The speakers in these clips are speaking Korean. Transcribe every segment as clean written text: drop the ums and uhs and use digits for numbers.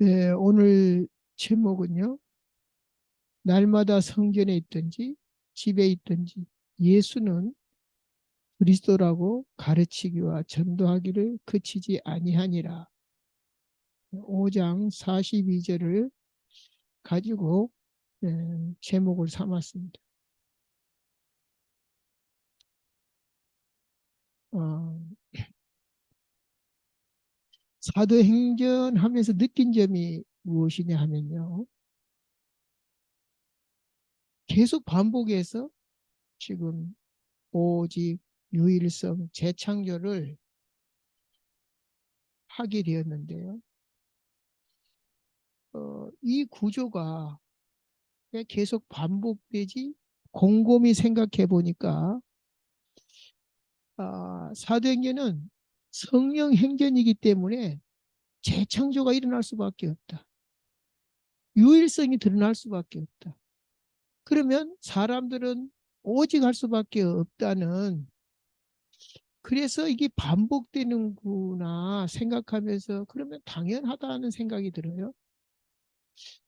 네, 오늘 제목은요. 날마다 성전에 있든지 집에 있든지 예수는 그리스도라고 가르치기와 전도하기를 그치지 아니하니라. 5장 42절을 가지고 제목을 삼았습니다. 어, 사도행전 하면서 느낀 점이 무엇이냐 하면요. 계속 반복해서 지금 오직 유일성 재창조를 하게 되었는데요. 이 구조가 왜 계속 반복되지? 곰곰이 생각해 보니까 사도행전은 성령 행전이기 때문에 재창조가 일어날 수밖에 없다. 유일성이 드러날 수밖에 없다. 그러면 사람들은 오직 할 수밖에 없다는, 그래서 이게 반복되는구나 생각하면서 그러면 당연하다는 생각이 들어요.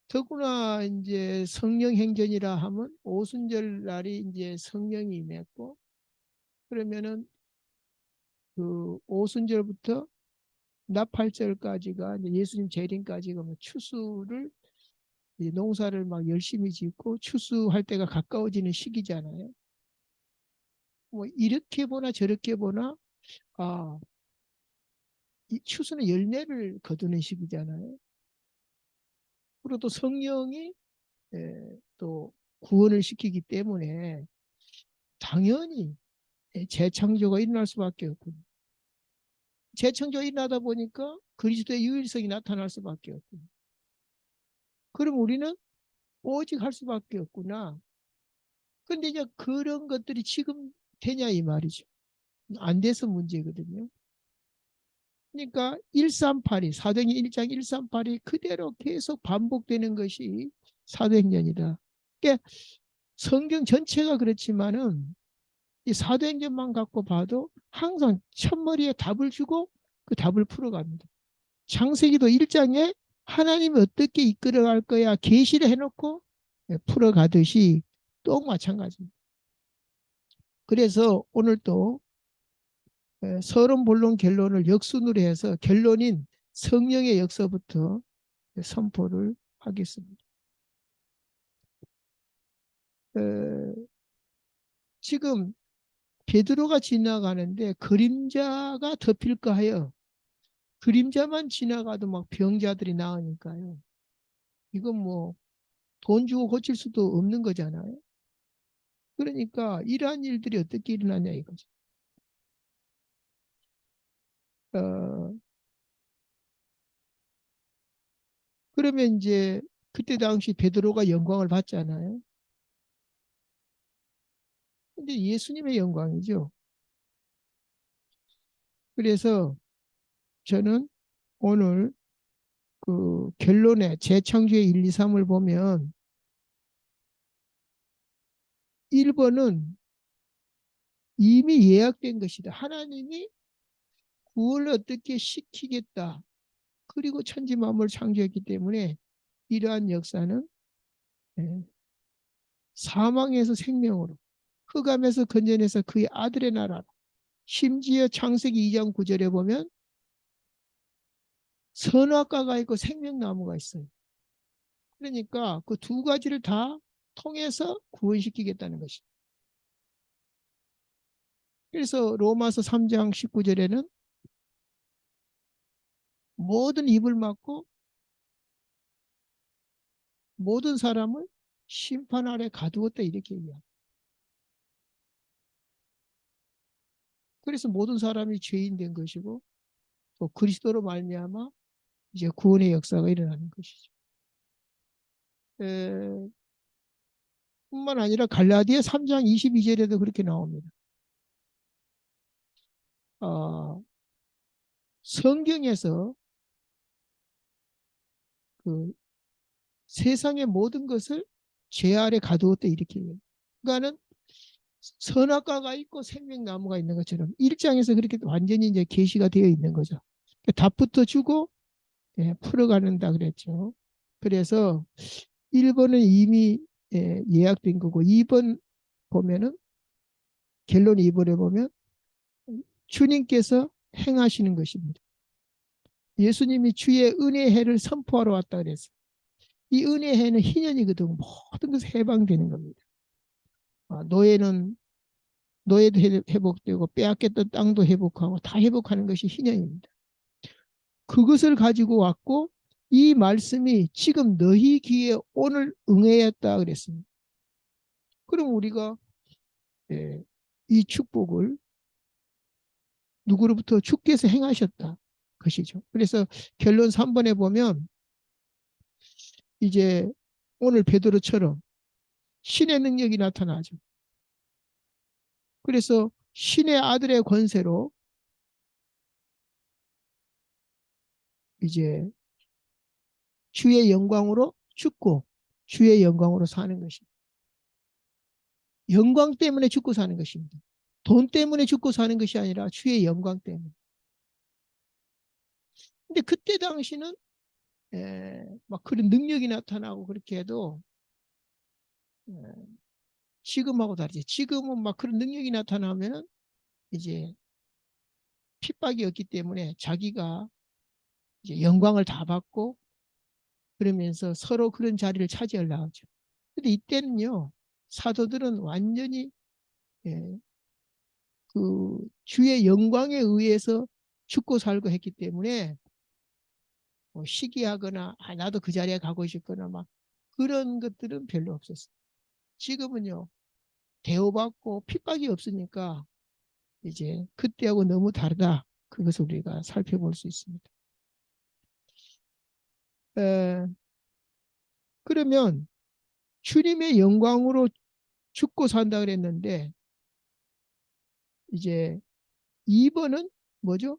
더구나 이제 성령 행전이라 하면 오순절 날이 이제 성령이 임했고, 그러면은 그 오순절부터 나팔절까지가 이제 예수님 재림까지가 뭐 추수를, 농사를 막 열심히 짓고 추수할 때가 가까워지는 시기잖아요. 뭐 이렇게 보나 저렇게 보나 아, 이 추수는 열매를 거두는 시기잖아요. 그리고 또 성령이 또 구원을 시키기 때문에 당연히 재창조가 일어날 수밖에 없고, 재창조가 일어나다 보니까 그리스도의 유일성이 나타날 수밖에 없고, 그럼 우리는 오직 할 수밖에 없구나. 근데 이제 그런 것들이 지금 되냐 이 말이죠. 안 돼서 문제거든요. 그러니까 138이 사도행전 1장 138이 그대로 계속 반복되는 것이 사도행전이다. 그러니까 성경 전체가 그렇지만은 이 사도행전만 갖고 봐도 항상 첫머리에 답을 주고 그 답을 풀어갑니다. 창세기도 1장에 하나님이 어떻게 이끌어갈 거야 계시를 해놓고 풀어가듯이 또 마찬가지입니다. 그래서 오늘 또 서론 본론 결론을 역순으로 해서 결론인 성령의 역사부터 선포를 하겠습니다. 지금 베드로가 지나가는데 그림자가 덮일까 하여, 그림자만 지나가도 막 병자들이 나으니까요. 이건 뭐 돈 주고 고칠 수도 없는 거잖아요. 그러니까 이러한 일들이 어떻게 일어나냐 이거죠. 어, 그러면 이제 그때 당시 베드로가 영광을 받잖아요. 근데 예수님의 영광이죠. 그래서 저는 오늘 그 결론에 재창조의 1, 2, 3을 보면 1번은 이미 예약된 것이다. 하나님이 구원을 어떻게 시키겠다. 그리고 천지 만물을 창조했기 때문에 이러한 역사는 예, 사망에서 생명으로, 흑암에서 건져내서 그의 아들의 나라로, 심지어 창세기 2장 9절에 보면 선악과가 있고 생명나무가 있어요. 그러니까 그 두 가지를 다 통해서 구원시키겠다는 것입니다. 그래서 로마서 3장 19절에는 모든 입을 막고 모든 사람을 심판 아래 가두었다 이렇게 얘기합니다. 그래서 모든 사람이 죄인 된 것이고 또 그리스도로 말미암아 이제 구원의 역사가 일어나는 것이죠. 에, 뿐만 아니라 갈라디아 3장 22절에도 그렇게 나옵니다. 어, 성경에서 그 세상의 모든 것을 죄 아래 가두었다 이렇게 얘기해요. 그러니까는 선악과가 있고 생명나무가 있는 것처럼 1장에서 그렇게 완전히 이제 계시가 되어 있는 거죠. 답부터 주고 풀어가는다 그랬죠. 그래서 1번은 이미 예약된 거고 2번 보면은 결론 2번에 보면 주님께서 행하시는 것입니다. 예수님이 주의 은혜해를 선포하러 왔다 그랬어요. 이 은혜해는 희년이거든. 모든 것에 해방되는 겁니다. 노예는 노예도 회복되고 빼앗겼던 땅도 회복하고 다 회복하는 것이 희년입니다. 그것을 가지고 왔고 이 말씀이 지금 너희 귀에 오늘 응해였다 그랬습니다. 그럼 우리가 이 축복을 누구로부터 주께서 행하셨다 것이죠. 그래서 결론 3번에 보면 이제 오늘 베드로처럼 신의 능력이 나타나죠. 그래서 신의 아들의 권세로 이제 주의 영광으로 죽고 주의 영광으로 사는 것입니다. 영광 때문에 죽고 사는 것입니다. 돈 때문에 죽고 사는 것이 아니라 주의 영광 때문에. 근데 그때 당시는 막 그런 능력이 나타나고 그렇게 해도 지금하고 다르지. 지금은 막 그런 능력이 나타나면은 이제 핍박이 없기 때문에 자기가 이제 영광을 다 받고 그러면서 서로 그런 자리를 차지하려고 하죠. 근데 이때는요, 사도들은 완전히 예, 그 주의 영광에 의해서 죽고 살고 했기 때문에 뭐 시기하거나 나도 그 자리에 가고 싶거나 막 그런 것들은 별로 없었어요. 지금은요, 대우받고 핍박이 없으니까 이제 그때하고 너무 다르다. 그것을 우리가 살펴볼 수 있습니다. 에, 그러면 주님의 영광으로 죽고 산다 그랬는데 이제 2번은 뭐죠?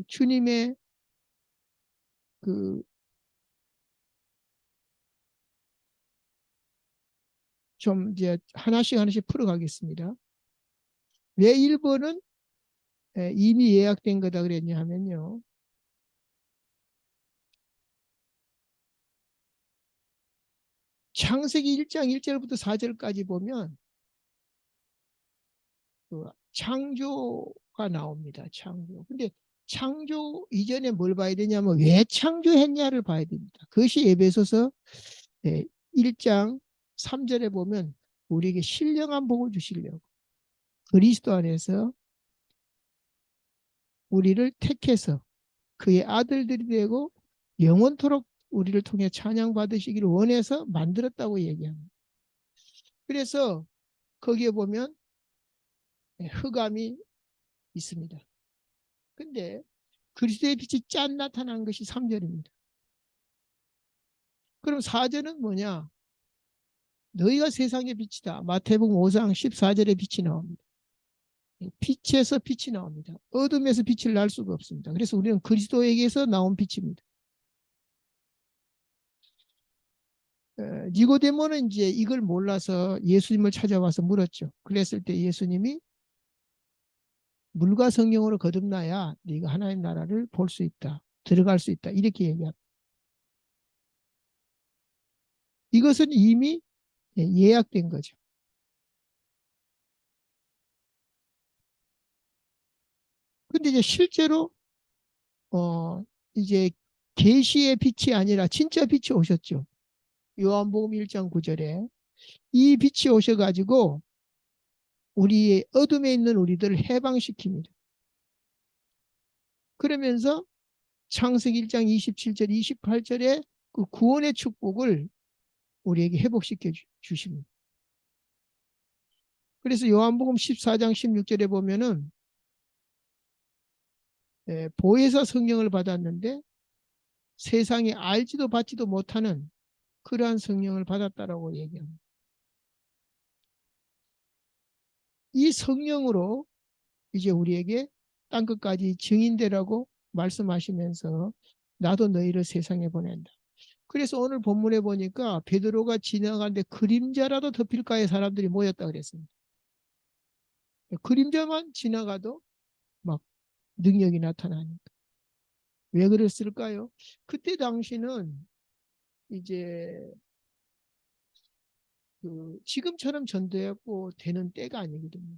주님의 그 좀 이제 하나씩 하나씩 풀어가겠습니다. 왜 1번은 이미 예약된 거다 그랬냐 하면요. 창세기 1장 1절부터 4절까지 보면 그 창조가 나옵니다. 창조. 근데 창조 이전에 뭘 봐야 되냐면 왜 창조했냐를 봐야 됩니다. 그것이 에베소서 1장 3절에 보면 우리에게 신령한 복을 주시려고 그리스도 안에서 우리를 택해서 그의 아들들이 되고 영원토록 우리를 통해 찬양받으시기를 원해서 만들었다고 얘기합니다. 그래서 거기에 보면 흑암이 있습니다. 근데 그리스도의 빛이 짠 나타난 것이 3절입니다. 그럼 4절은 뭐냐? 너희가 세상의 빛이다. 마태복음 5장 14절에 빛이 나옵니다. 빛에서 빛이 나옵니다. 어둠에서 빛을 날 수가 없습니다. 그래서 우리는 그리스도에게서 나온 빛입니다. 니고데모는 이제 이걸 몰라서 예수님을 찾아와서 물었죠. 그랬을 때 예수님이 물과 성령으로 거듭나야 네가 하나님 나라를 볼 수 있다. 들어갈 수 있다. 이렇게 얘기합니다. 이것은 이미 예약된 거죠. 근데 이제 실제로 이제 계시의 빛이 아니라 진짜 빛이 오셨죠. 요한복음 1장 9절에 이 빛이 오셔가지고 우리의 어둠에 있는 우리들을 해방시킵니다. 그러면서 창세기 1장 27절, 28절에 그 구원의 축복을 우리에게 회복시켜 주십니다. 그래서 요한복음 14장 16절에 보면은 보혜사 성령을 받았는데 세상에 알지도 받지도 못하는 그러한 성령을 받았다라고 얘기합니다. 이 성령으로 이제 우리에게 땅끝까지 증인되라고 말씀하시면서 나도 너희를 세상에 보낸다. 그래서 오늘 본문에 보니까 베드로가 지나가는데 그림자라도 덮일까에 사람들이 모였다 그랬습니다. 그림자만 지나가도 막 능력이 나타나니까. 왜 그랬을까요? 그때 당시는 이제 그 지금처럼 전도했고 되는 때가 아니거든요.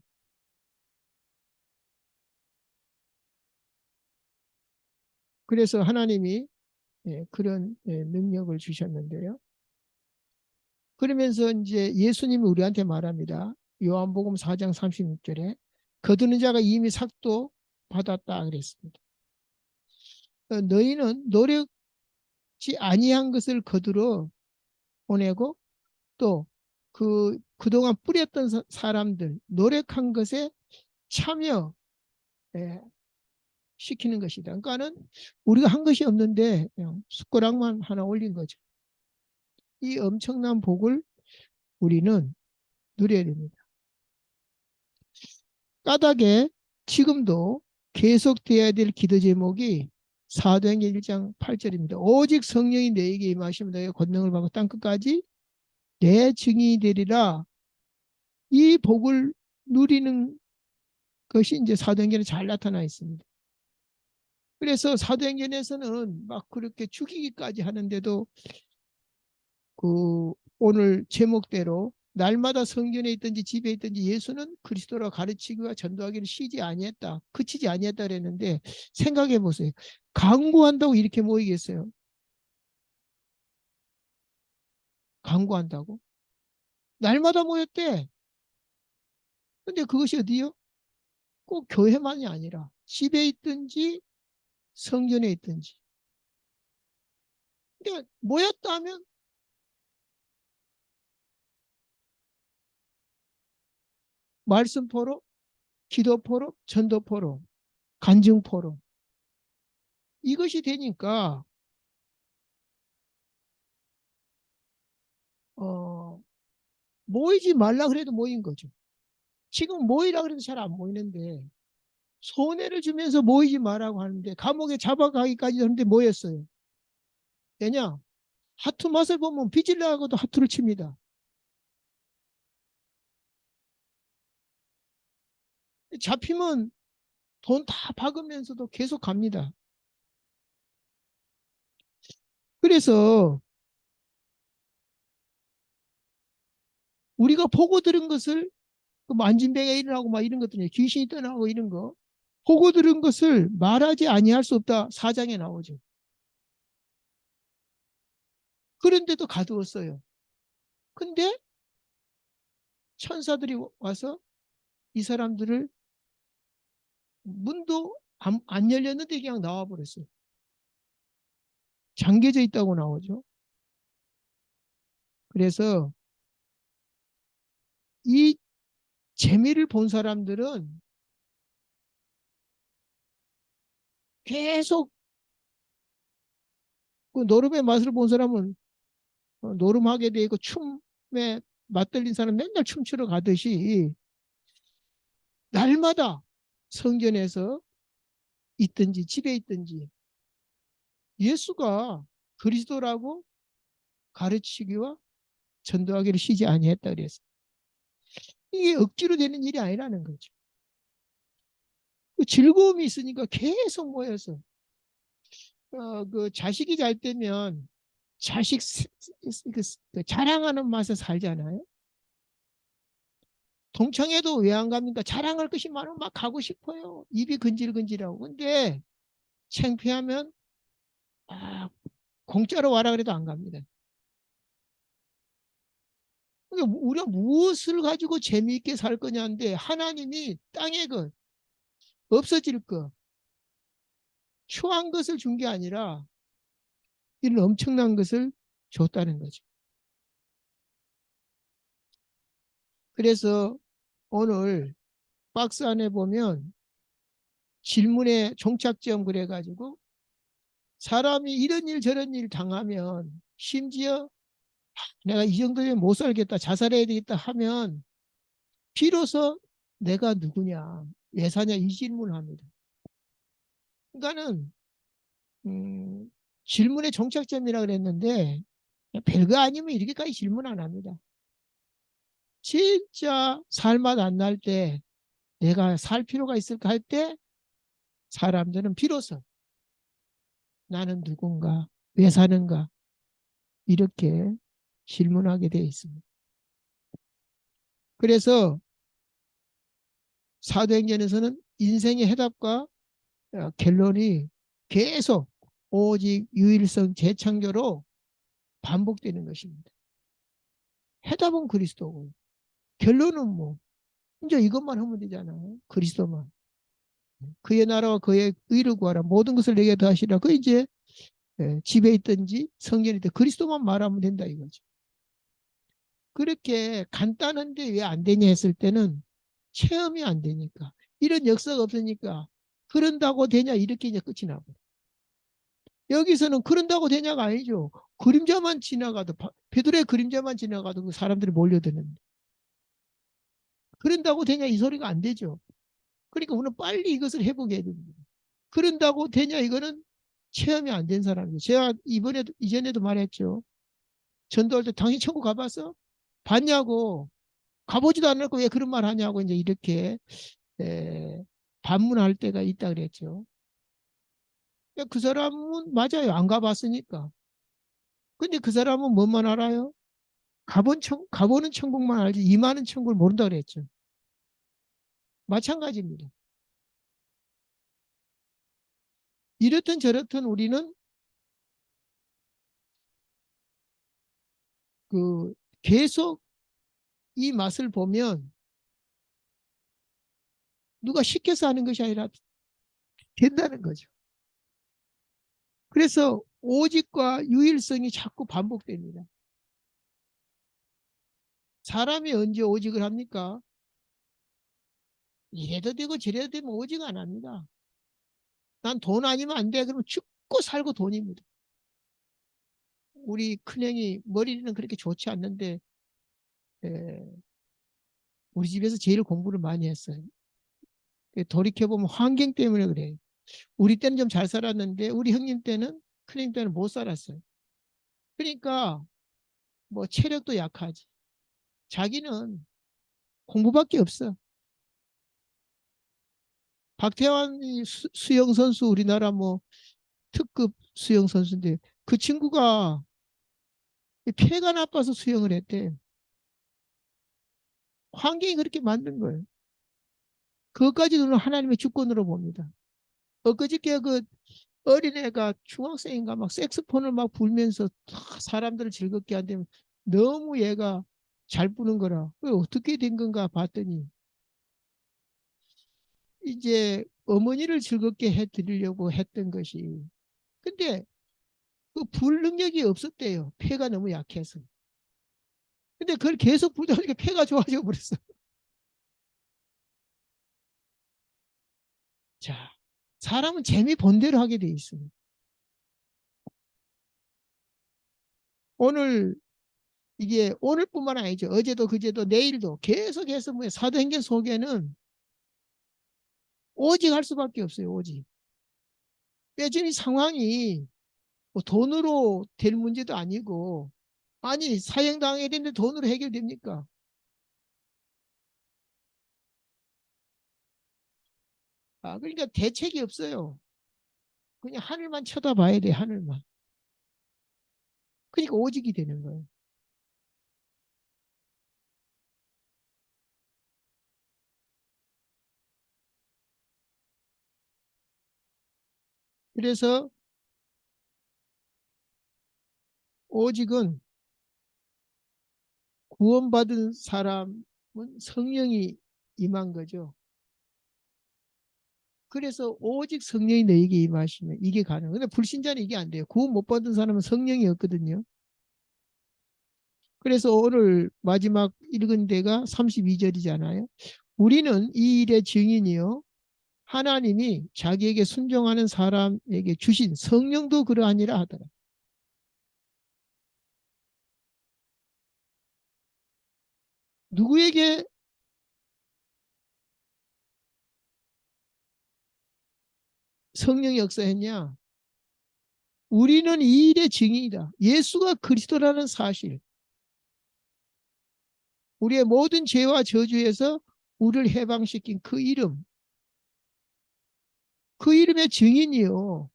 그래서 하나님이 그런 능력을 주셨는데요. 그러면서 이제 예수님이 우리한테 말합니다. 요한복음 4장 36절에 거두는 자가 이미 삭도 받았다 그랬습니다. 너희는 노력지 아니한 것을 거두러 보내고 또 그동안 뿌렸던 사람들 노력한 것에 참여 시키는 것이다. 그러니까는 우리가 한 것이 없는데 그냥 숟가락만 하나 올린 거죠. 이 엄청난 복을 우리는 누려야 됩니다. 까닭에 지금도 계속돼야 될 기도 제목이 사도행전 1장 8절입니다. 오직 성령이 너에게 임하시면 너의 권능을 받고 땅끝까지 내 증인이 되리라. 이 복을 누리는 것이 이제 사도행전에 잘 나타나 있습니다. 그래서 사도행전에서는 막 그렇게 죽이기까지 하는데도 그 오늘 제목대로 날마다 성전에 있든지 집에 있든지 예수는 그리스도라 가르치기와 전도하기를 쉬지 아니했다. 그치지 아니했다 그랬는데 생각해 보세요. 강구한다고 이렇게 모이겠어요? 강구한다고? 날마다 모였대. 근데 그것이 어디요? 꼭 교회만이 아니라 집에 있든지 성전에 있든지. 근데 모였다 하면 말씀 포럼, 기도 포럼, 전도 포럼, 간증 포럼. 이것이 되니까 어, 모이지 말라 그래도 모인 거죠. 지금 모이라 그래도 잘 안 모이는데 손해를 주면서 모이지 말라고 하는데 감옥에 잡아가기까지 하는데 모였어요. 왜냐? 하트 맛을 보면 빚질라고도 하트를 칩니다. 잡히면 돈 다 박으면서도 계속 갑니다. 그래서 우리가 보고 들은 것을 그 만진병에 일어나고 막 이런 것들 귀신이 떠나고 이런 거 보고 들은 것을 말하지 아니할 수 없다. 사장에 나오죠. 그런데도 가두었어요. 근데 천사들이 와서 이 사람들을 문도 안 열렸는데 그냥 나와버렸어요. 잠겨져 있다고 나오죠. 그래서 이 재미를 본 사람들은 계속 그 노름의 맛을 본 사람은 노름하게 되고 춤에 맞들린 사람 맨날 춤추러 가듯이 날마다 성전에서 있든지 집에 있든지 예수가 그리스도라고 가르치기와 전도하기를 쉬지 아니했다 그랬어요. 이게 억지로 되는 일이 아니라는 거죠. 그 즐거움이 있으니까 계속 모여서 그 자식이 잘 되면 자식 그 자랑하는 맛에 살잖아요. 동창회도 왜 안 갑니까? 자랑할 것이 많으면 막 가고 싶어요. 입이 근질근질하고. 근데 창피하면 아, 공짜로 와라 그래도 안 갑니다. 그러니까 우리가 무엇을 가지고 재미있게 살 거냐인데 하나님이 땅의 것, 없어질 것, 추한 것을 준 게 아니라 이런 엄청난 것을 줬다는 거죠. 그래서 오늘 박스 안에 보면 질문의 종착점 그래가지고 사람이 이런 일 저런 일 당하면 심지어 내가 이 정도면 못 살겠다 자살해야 되겠다 하면 비로소 내가 누구냐 왜 사냐 이 질문을 합니다. 그러니까는 질문의 종착점이라 그랬는데 별거 아니면 이렇게까지 질문 안 합니다. 진짜 살맛 안 날 때 내가 살 필요가 있을까 할 때 사람들은 비로소 나는 누군가? 왜 사는가? 이렇게 질문하게 되어 있습니다. 그래서 사도행전에서는 인생의 해답과 결론이 계속 오직 유일성 재창조로 반복되는 것입니다. 해답은 그리스도고 결론은 뭐 이제 이것만 하면 되잖아요. 그리스도만. 그의 나라와 그의 의를 구하라. 모든 것을 내게 더하시라. 그 이제 집에 있든지 성전에 있든 그리스도만 말하면 된다 이거죠. 그렇게 간단한데 왜 안 되냐 했을 때는 체험이 안 되니까. 이런 역사가 없으니까 그런다고 되냐 이렇게 이제 끝이 나고. 여기서는 그런다고 되냐가 아니죠. 그림자만 지나가도 베드로의 그림자만 지나가도 그 사람들이 몰려드는데 그런다고 되냐 이 소리가 안 되죠. 그러니까 우리는 빨리 이것을 해보게 해야 됩니다. 그런다고 되냐 이거는 체험이 안 된 사람이에요. 제가 이전에도 말했죠. 전도할 때 당신 천국 가봤어? 봤냐고. 가보지도 않았고 왜 그런 말 하냐고 이제 이렇게 에, 반문할 때가 있다 그랬죠. 그러니까 그 사람은 맞아요. 안 가봤으니까. 근데 그 사람은 뭐만 알아요? 가보는 천국만 알지 임하는 천국을 모른다 그랬죠. 마찬가지입니다. 이렇든 저렇든 우리는 그 계속 이 맛을 보면 누가 시켜서 하는 것이 아니라 된다는 거죠. 그래서 오직과 유일성이 자꾸 반복됩니다. 사람이 언제 오직을 합니까? 이래도 되고 저래도 되면 오직 안 합니다. 난 돈 아니면 안 돼. 그러면 죽고 살고 돈입니다. 우리 큰형이 머리는 그렇게 좋지 않는데 에, 우리 집에서 제일 공부를 많이 했어요. 돌이켜보면 환경 때문에 그래요. 우리 때는 좀 잘 살았는데 우리 형님 때는 큰형 때는 못 살았어요. 그러니까 뭐 체력도 약하지. 자기는 공부밖에 없어. 박태환이 수영 선수 우리나라 뭐 특급 수영 선수인데 그 친구가 폐가 나빠서 수영을 했대. 환경이 그렇게 만든 거예요. 그것까지도 하나님의 주권으로 봅니다. 엊그저께 그 어린애가 중학생인가 막 색소폰을 막 불면서 사람들을 즐겁게 한다면 너무 얘가 잘 부는 거라. 어떻게 된 건가 봤더니 이제 어머니를 즐겁게 해드리려고 했던 것이 근데 그 불 능력이 없었대요. 폐가 너무 약해서. 근데 그걸 계속 불다 보니까 폐가 좋아져 버렸어. 자, 사람은 재미 본대로 하게 돼 있습니다. 오늘 이게 오늘뿐만 아니죠. 어제도 그제도 내일도 계속해서 뭐 사도행전 속에는 오직 할 수밖에 없어요. 오직. 빼지니 상황이 뭐 돈으로 될 문제도 아니고 아니 사형당해야 되는데 돈으로 해결됩니까? 그러니까 대책이 없어요. 그냥 하늘만 쳐다봐야 돼. 하늘만. 그러니까 오직이 되는 거예요. 그래서 오직은 구원받은 사람은 성령이 임한 거죠. 그래서 오직 성령이 너에게 임하시면 이게 가능해요. 근데 불신자는 이게 안 돼요. 구원 못 받은 사람은 성령이 없거든요. 그래서 오늘 마지막 읽은 데가 32절이잖아요. 우리는 이 일의 증인이요. 하나님이 자기에게 순종하는 사람에게 주신 성령도 그러하니라 하더라. 누구에게 성령이 역사했냐? 우리는 이 일의 증인이다. 예수가 그리스도라는 사실. 우리의 모든 죄와 저주에서 우리를 해방시킨 그 이름. 그 이름의 증인이요.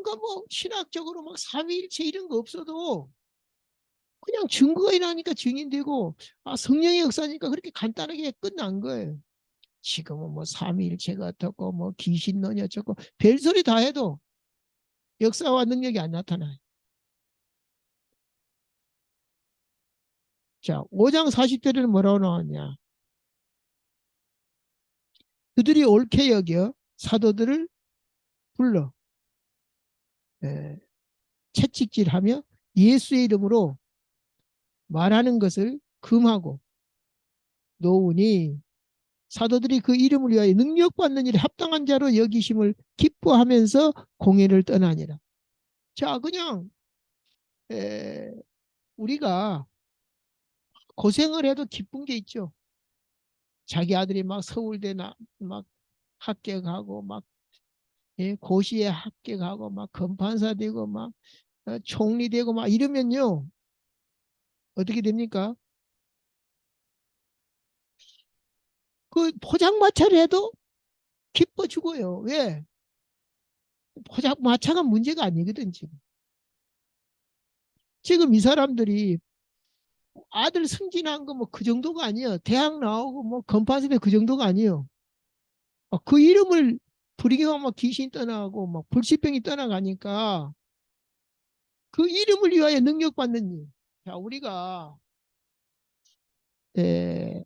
그러니까 뭐 신학적으로 막 삼위일체 이런 거 없어도 그냥 증거가 일어나니까 증인되고, 아, 성령의 역사니까 그렇게 간단하게 끝난 거예요. 지금은 뭐 삼위일체가 어떻고 뭐 귀신론이 어쩌고 별소리 다 해도 역사와 능력이 안 나타나요. 자, 5장 40절에는 뭐라고 나왔냐? 그들이 옳게 여겨 사도들을 불러 에, 채찍질하며 예수의 이름으로 말하는 것을 금하고 놓으니 사도들이 그 이름을 위하여 능력받는 일에 합당한 자로 여기심을 기뻐하면서 공회를 떠나니라. 자, 그냥 에, 우리가 고생을 해도 기쁜 게 있죠. 자기 아들이 막 서울대 막 합격하고 막, 예, 고시에 합격하고 막 검판사 되고 막 총리 되고 막 이러면요, 어떻게 됩니까? 그 포장마차를 해도 기뻐 죽어요. 왜? 포장마차가 문제가 아니거든. 지금 이 사람들이 아들 승진한 거 뭐 그 정도가 아니에요. 대학 나오고 뭐 건파스대 그 정도가 아니에요. 그 이름을 불이경하면 막 귀신 떠나고 막 불치병이 떠나가니까 그 이름을 위하여 능력받는 일. 자, 우리가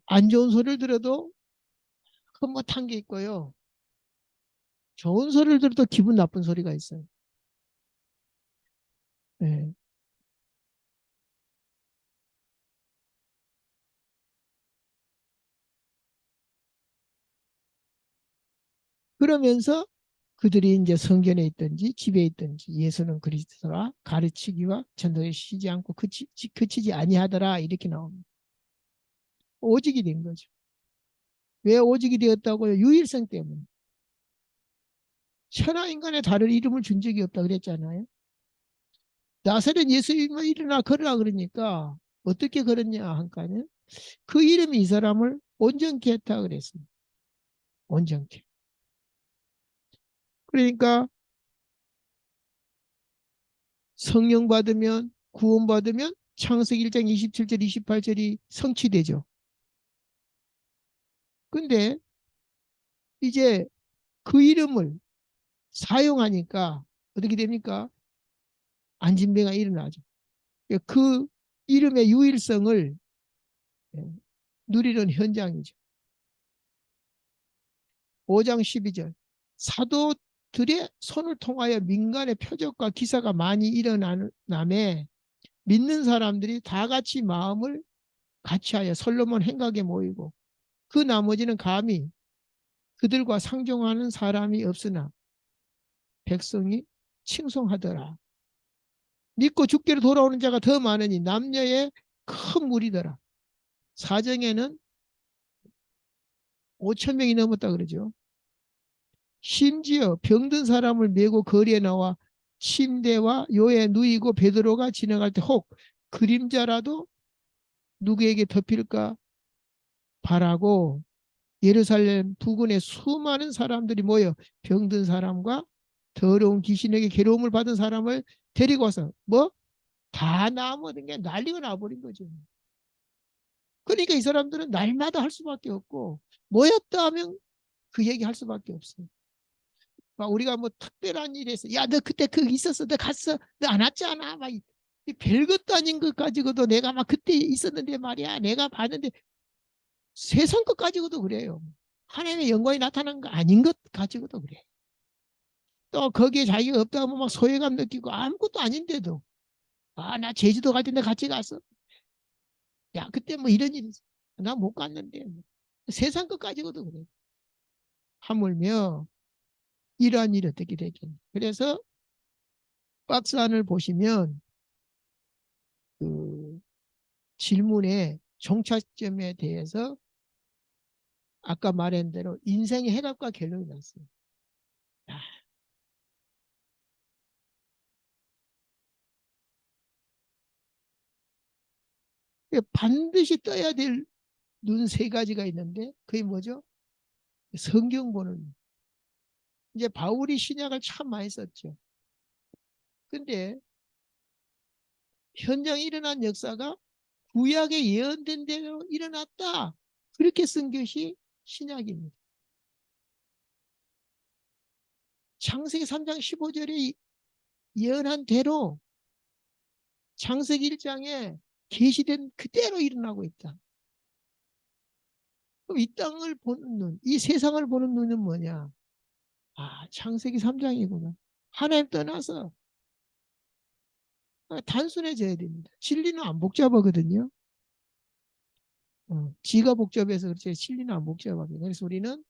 안 좋은 소리를 들어도 흠못한 게 있고요. 좋은 소리를 들어도 기분 나쁜 소리가 있어요. 예. 그러면서 그들이 이제 성전에 있든지 집에 있든지 예수는 그리스도라 가르치기와 전도에 쉬지 않고 그치지 아니하더라 이렇게 나옵니다. 오직이 된 거죠. 왜 오직이 되었다고요? 유일성 때문에. 천하 인간에 다른 이름을 준 적이 없다 그랬잖아요. 나사렛 예수님은 일어나 걸으라 그러니까 어떻게 걸었냐 한까는 그 이름이 이 사람을 온전케 했다 그랬습니다. 온전케. 그러니까 성령 받으면 구원 받으면 창세기 1장 27절 28절이 성취되죠. 근데 이제 그 이름을 사용하니까 어떻게 됩니까? 안진병이 일어나죠. 그 이름의 유일성을 누리는 현장이죠. 5장 12절. 사도들의 손을 통하여 민간의 표적과 기사가 많이 일어나매 믿는 사람들이 다 같이 마음을 같이하여 솔로몬 행각에 모이고 그 나머지는 감히 그들과 상종하는 사람이 없으나 백성이 칭송하더라. 믿고 죽기로 돌아오는 자가 더 많으니 남녀의 큰 무리더라. 사정에는 5천 명이 넘었다 그러죠. 심지어 병든 사람을 메고 거리에 나와 침대와 요에 누이고 베드로가 지나갈 때 혹 그림자라도 누구에게 덮일까 바라고 예루살렘 부근에 수많은 사람들이 모여 병든 사람과 더러운 귀신에게 괴로움을 받은 사람을 데리고 와서 뭐 다 나아먹은 게 난리가 나버린 거죠. 그러니까 이 사람들은 날마다 할 수밖에 없고 모였다 하면 그 얘기 할 수밖에 없어요. 우리가 뭐 특별한 일이 있어. 야, 너 그때 그 있었어. 너 갔어. 너 안 왔잖아. 막 별것도 아닌 것 가지고도 내가 막 그때 있었는데 말이야. 내가 봤는데 세상 것 가지고도 그래요. 하나님의 영광이 나타난 거 아닌 것 가지고도 그래. 또 거기에 자기가 없다 하면 막 소외감 느끼고 아무것도 아닌데도 아, 나 제주도 갈 때 내가 같이 갔어. 야, 그때 뭐 이런 일이 있어. 나 못 갔는데. 세상 것 가지고도 그래. 하물며 이러한 일이 어떻게 되겠니? 그래서 박스 안을 보시면 그 질문의 종착점에 대해서 아까 말한 대로 인생의 해답과 결론이 났어요. 반드시 떠야 될 눈 세 가지가 있는데 그게 뭐죠? 성경 보는. 이제 바울이 신약을 참 많이 썼죠. 근데 현장에 일어난 역사가 구약에 예언된 대로 일어났다. 그렇게 쓴 것이 신약입니다. 창세기 3장 15절에 예언한 대로 창세기 1장에 계시된 그대로 일어나고 있다. 그럼 이 땅을 보는 눈, 이 세상을 보는 눈은 뭐냐? 아, 창세기 3장이구나. 하나님 떠나서 단순해져야 됩니다. 진리는 안 복잡하거든요. 지가 복잡해서 그렇지 진리는 안 복잡합니다. 그래서 우리는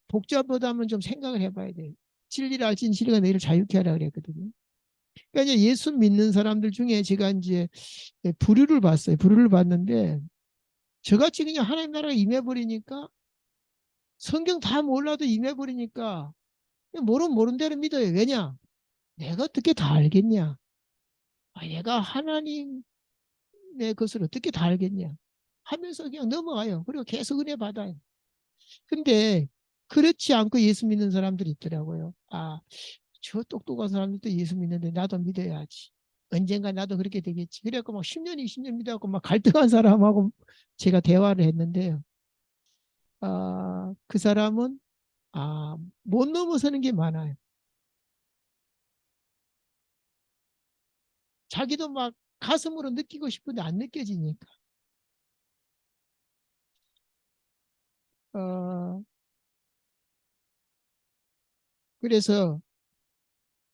복잡하다면 좀 생각을 해봐야 돼요. 진리를 알지 진리가 너희를 자유케 하라 그랬거든요. 그러니까 이제 예수 믿는 사람들 중에 제가 이제 부류를 봤어요. 부류를 봤는데 저같이 그냥 하나님 나라가 임해버리니까 성경 다 몰라도 임해버리니까 모르는 대로 믿어요. 왜냐? 내가 어떻게 다 알겠냐? 내가 하나님의 것을 어떻게 다 알겠냐? 하면서 그냥 넘어가요. 그리고 계속 은혜 받아요. 근데 그렇지 않고 예수 믿는 사람들이 있더라고요. 아, 저 똑똑한 사람들도 예수 믿는데 나도 믿어야지. 언젠가 나도 그렇게 되겠지. 그래갖고 막 10년, 20년 믿어갖고 막 갈등한 사람하고 제가 대화를 했는데요. 그 사람은 못 넘어서는 게 많아요. 자기도 막 가슴으로 느끼고 싶은데 안 느껴지니까. 어, 그래서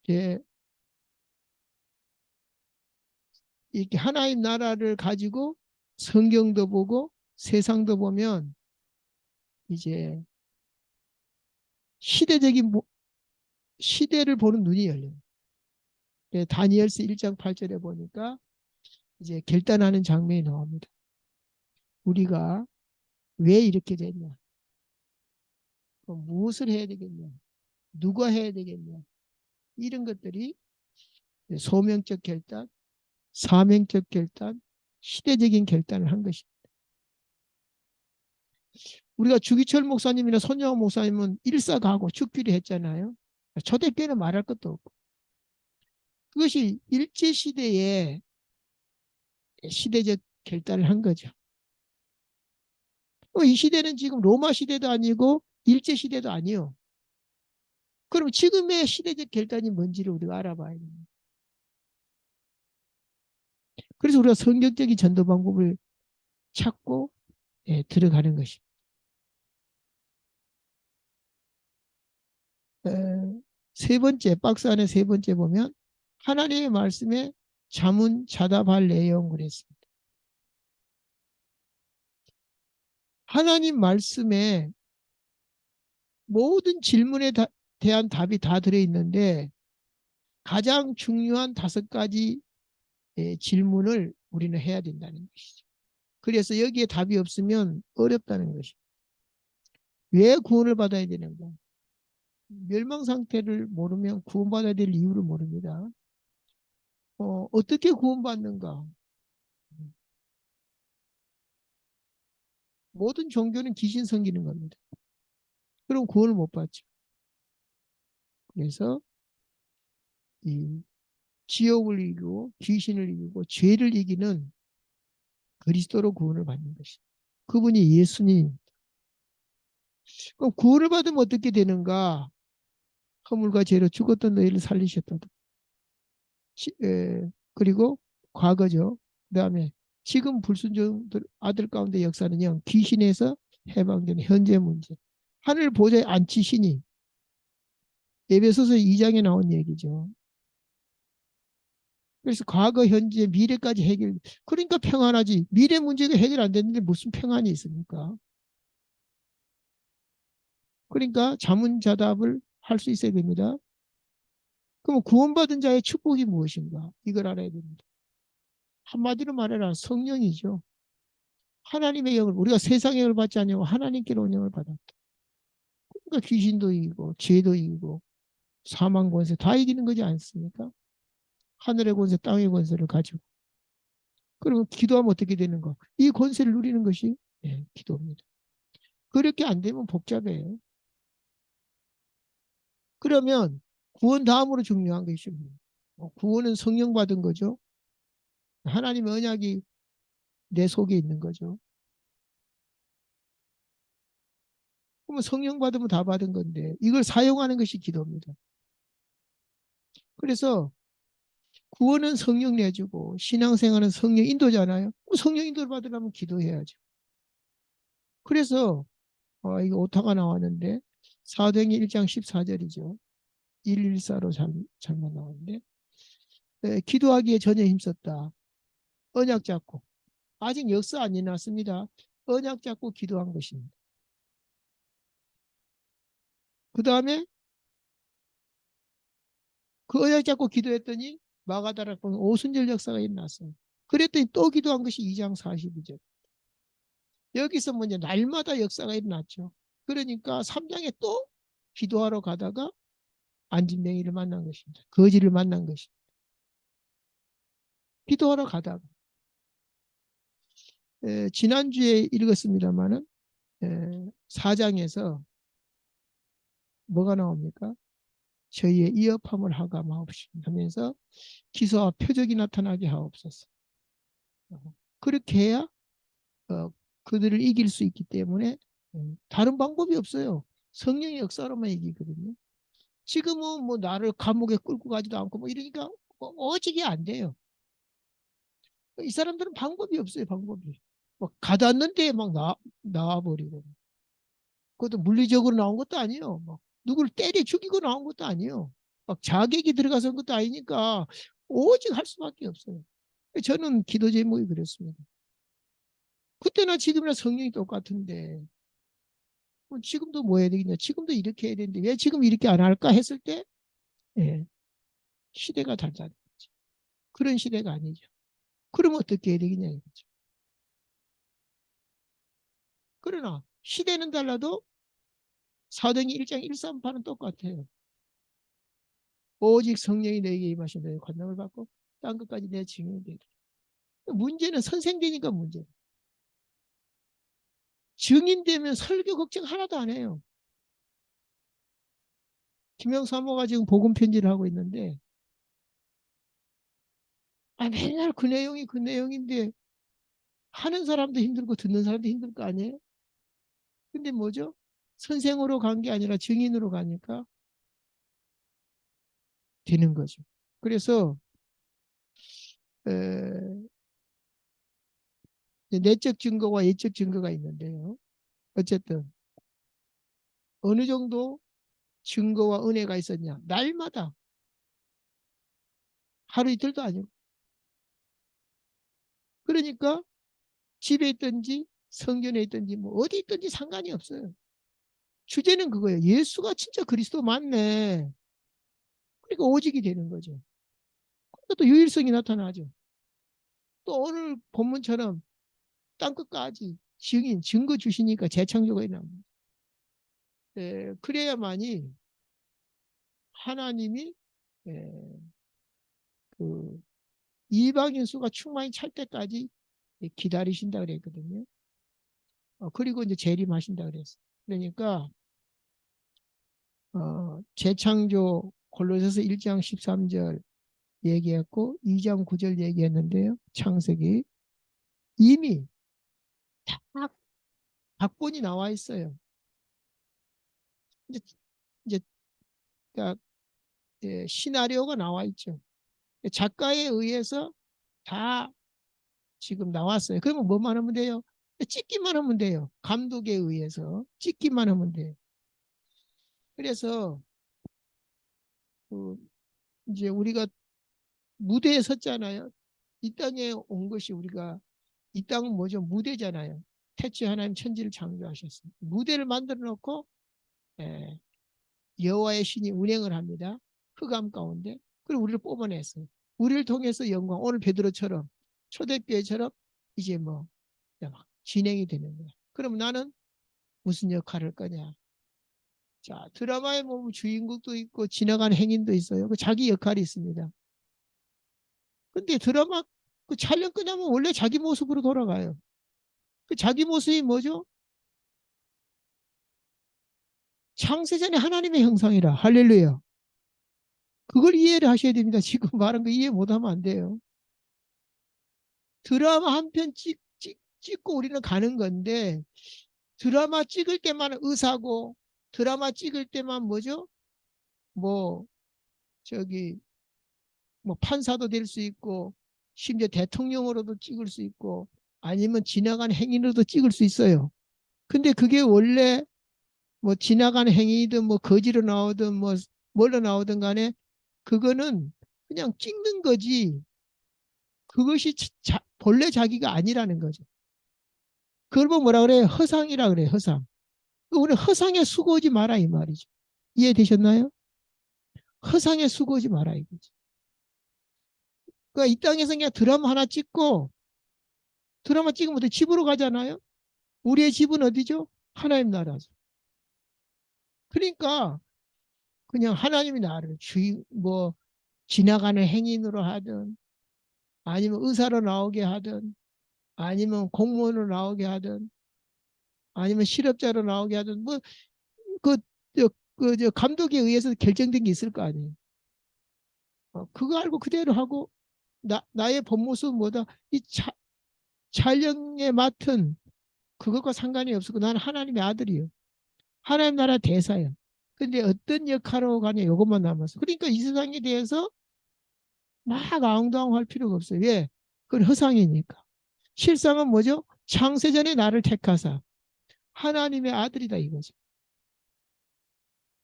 이제 이렇게 하나님 나라를 가지고 성경도 보고 세상도 보면 이제 시대적인 시대를 보는 눈이 열려요. 다니엘서 1장 8절에 보니까 이제 결단하는 장면이 나옵니다. 우리가 왜 이렇게 됐냐? 무엇을 해야 되겠냐? 누가 해야 되겠냐? 이런 것들이 소명적 결단, 사명적 결단, 시대적인 결단을 한 것입니다. 우리가 주기철 목사님이나 손영호 목사님은 일사가고 죽기를 했잖아요. 초대교회는 말할 것도 없고. 그것이 일제시대에 시대적 결단을 한 거죠. 이 시대는 지금 로마 시대도 아니고 일제시대도 아니요. 그럼 지금의 시대적 결단이 뭔지를 우리가 알아봐야 됩니다. 그래서 우리가 성경적인 전도 방법을 찾고 들어가는 것입니다. 세 번째, 박스 안에 세 번째 보면 하나님의 말씀에 자문자답할 내용을 했습니다. 하나님 말씀에 모든 질문에 대한 답이 다 들어있는데 가장 중요한 5가지 질문을 우리는 해야 된다는 것이죠. 그래서 여기에 답이 없으면 어렵다는 것이죠. 왜 구원을 받아야 되는가? 멸망 상태를 모르면 구원받아야 될 이유를 모릅니다. 어떻게 구원받는가? 모든 종교는 귀신 섬기는 겁니다. 그럼 구원을 못 받죠. 그래서 이 지옥을 이기고 귀신을 이기고 죄를 이기는 그리스도로 구원을 받는 것입니다. 그분이 예수님. 그럼 구원을 받으면 어떻게 되는가? 허물과 죄로 죽었던 너희를 살리셨다. 그리고 과거죠. 그 다음에 지금 불순종 아들 가운데 역사는요. 귀신에서 해방되는 현재 문제. 하늘 보좌에 앉히시니 에베소서 2장에 나온 얘기죠. 그래서 과거, 현재, 미래까지 해결. 그러니까 평안하지. 미래 문제가 해결 안 됐는데 무슨 평안이 있습니까? 그러니까 자문자답을 할 수 있어야 됩니다. 그럼 구원받은 자의 축복이 무엇인가? 이걸 알아야 됩니다. 한마디로 말해라 성령이죠. 하나님의 영을 우리가 세상의 영을 받지 않냐고 하나님께로 온 영을 받았다. 그러니까 귀신도 이기고 죄도 이기고 사망 권세 다 이기는 거지 않습니까? 하늘의 권세 땅의 권세를 가지고. 그러면 기도하면 어떻게 되는가? 이 권세를 누리는 것이 기도입니다. 그렇게 안 되면 복잡해요. 그러면 구원 다음으로 중요한 것입니다. 구원은 성령 받은 거죠. 하나님의 언약이 내 속에 있는 거죠. 그러면 성령 받으면 다 받은 건데 이걸 사용하는 것이 기도입니다. 그래서 구원은 성령 내주고 신앙생활은 성령 인도잖아요. 성령 인도를 받으려면 기도해야죠. 그래서 이거 오타가 나왔는데 사도행전 1장 14절이죠. 114로 잘못 나왔는데 기도하기에 전혀 힘썼다. 언약 잡고 아직 역사 안 일어났습니다. 언약 잡고 기도한 것입니다. 그 다음에 그 언약 잡고 기도했더니 마가다락 보면 오순절 역사가 일어났어요. 그랬더니 또 기도한 것이 2장 42절. 여기서 먼저 날마다 역사가 일어났죠. 그러니까 3장에 또 기도하러 가다가 안진뱅이를 만난 것입니다. 거지를 만난 것입니다. 기도하러 가다가 지난주에 읽었습니다마는 4장에서 뭐가 나옵니까? 저희의 이업함을 하감하옵시며 하면서 기사와 표적이 나타나게 하옵소서. 그렇게 해야 그들을 이길 수 있기 때문에 다른 방법이 없어요. 성령의 역사로만 이기거든요. 지금은 뭐 나를 감옥에 끌고 가지도 않고 뭐 이러니까 오직이 안 돼요. 이 사람들은 방법이 없어요. 방법이. 뭐 가닿는데 막 나와버리고. 그것도 물리적으로 나온 것도 아니에요. 막 누구를 때려 죽이고 나온 것도 아니에요. 막 자객이 들어가서 한 것도 아니니까 오직 할 수밖에 없어요. 저는 기도 제목이 그랬습니다. 그때나 지금이나 성령이 똑같은데 지금도 뭐 해야 되겠냐. 지금도 이렇게 해야 되는데 왜 지금 이렇게 안 할까 했을 때 예, 시대가 달라진 거죠. 그런 시대가 아니죠. 그럼 어떻게 해야 되겠냐 이거죠. 그러나 시대는 달라도 사도행전 1장 138은 똑같아요. 오직 성령이 너에게 임하신 너의 관람을 받고 땅 끝까지 내 증인이 되리라. 문제는 선생되니까 문제. 증인되면 설교 걱정 하나도 안 해요. 김영사모가 지금 복음 편지를 하고 있는데 맨날 그 내용이 그 내용인데 하는 사람도 힘들고 듣는 사람도 힘들 거 아니에요? 근데 뭐죠? 선생으로 간 게 아니라 증인으로 가니까 되는 거죠. 그래서 에, 내적 증거와 예적 증거가 있는데요. 어쨌든 어느 정도 증거와 은혜가 있었냐? 날마다 하루 이틀도 아니고. 그러니까 집에 있든지 성전에 있든지 뭐 어디 있든지 상관이 없어요. 주제는 그거예요. 예수가 진짜 그리스도 맞네. 그러니까 오직이 되는 거죠. 그러니까 또 유일성이 나타나죠. 또 오늘 본문처럼 땅끝까지 증인, 증거 주시니까 재창조가 일어납니다. 그래야만이 하나님이 에, 그 이방인 수가 충만히 찰 때까지 기다리신다 그랬거든요. 그리고 이제 재림하신다 그랬어요. 그러니까 재창조 골로새서 1장 13절 얘기했고 2장 9절 얘기했는데요. 창세기 이미 딱 각본이 나와 있어요. 이제 이제 그러니까 시나리오가 나와 있죠. 작가에 의해서 다 지금 나왔어요. 그러면 뭐만 하면 돼요? 찍기만 하면 돼요. 감독에 의해서 찍기만 하면 돼요. 그래서 그 이제 우리가 무대에 섰잖아요. 이 땅에 온 것이 우리가 이 땅은 뭐죠? 무대잖아요. 태초에 하나님 천지를 창조하셨어요. 무대를 만들어 놓고 예, 여호와의 신이 운행을 합니다. 흑암 가운데. 그리고 우리를 뽑아냈어요. 우리를 통해서 영광. 오늘 베드로처럼 초대교회처럼 이제 뭐 진행이 되는 거야. 그럼 나는 무슨 역할을 할 거냐? 자, 드라마에 보면 주인공도 있고 지나가는 행인도 있어요. 그 자기 역할이 있습니다. 근데 드라마 그 촬영 끝나면 원래 자기 모습으로 돌아가요. 그 자기 모습이 뭐죠? 창세전에 하나님의 형상이라. 할렐루야. 그걸 이해를 하셔야 됩니다. 지금 말한 거 이해 못하면 안 돼요. 드라마 한 편 찍고 우리는 가는 건데 드라마 찍을 때만 의사고 드라마 찍을 때만 뭐죠? 뭐 저기 뭐 판사도 될 수 있고 심지어 대통령으로도 찍을 수 있고 아니면 지나간 행인으로도 찍을 수 있어요. 근데 그게 원래 뭐 지나간 행위든 뭐 거지로 나오든 뭐 뭘로 나오든 간에 그거는 그냥 찍는 거지 그것이 본래 자기가 아니라는 거죠. 그걸 보면 뭐라 그래요? 허상이라 그래요. 허상. 우리 허상에 수고하지 마라 이 말이죠. 이해되셨나요? 허상에 수고하지 마라 이거지. 그러니까 이 땅에서 그냥 드라마 하나 찍고 드라마 찍으면 집으로 가잖아요. 우리의 집은 어디죠? 하나님 나라죠. 그러니까 그냥 하나님이 나를 주의 뭐 지나가는 행인으로 하든 아니면 의사로 나오게 하든 아니면 공무원으로 나오게 하든 아니면 실업자로 나오게 하든 뭐 그 저 감독에 의해서 결정된 게 있을 거 아니에요. 그거 알고 그대로 하고 나의 본 모습은 뭐다? 이 촬영에 맡은 그것과 상관이 없고 나는 하나님의 아들이요. 하나님 나라 대사예요. 근데 어떤 역할로 가냐 이것만 남았어. 그러니까 이 세상에 대해서 막 앙당할 필요가 없어요. 왜? 그건 허상이니까. 실상은 뭐죠? 창세전에 나를 택하사 하나님의 아들이다 이거죠.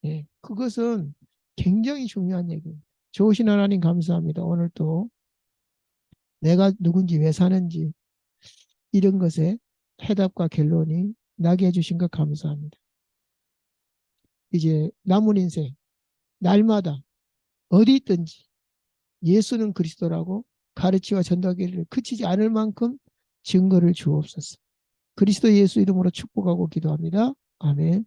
예, 그것은 굉장히 중요한 얘기입니다. 좋으신 하나님 감사합니다. 오늘 또 내가 누군지 왜 사는지 이런 것에 해답과 결론이 나게 해주신 것 감사합니다. 이제 남은 인생 날마다 어디 있든지 예수는 그리스도라고 가르치와 전도하기를 그치지 않을 만큼 증거를 주옵소서. 그리스도 예수 이름으로 축복하고 기도합니다. 아멘.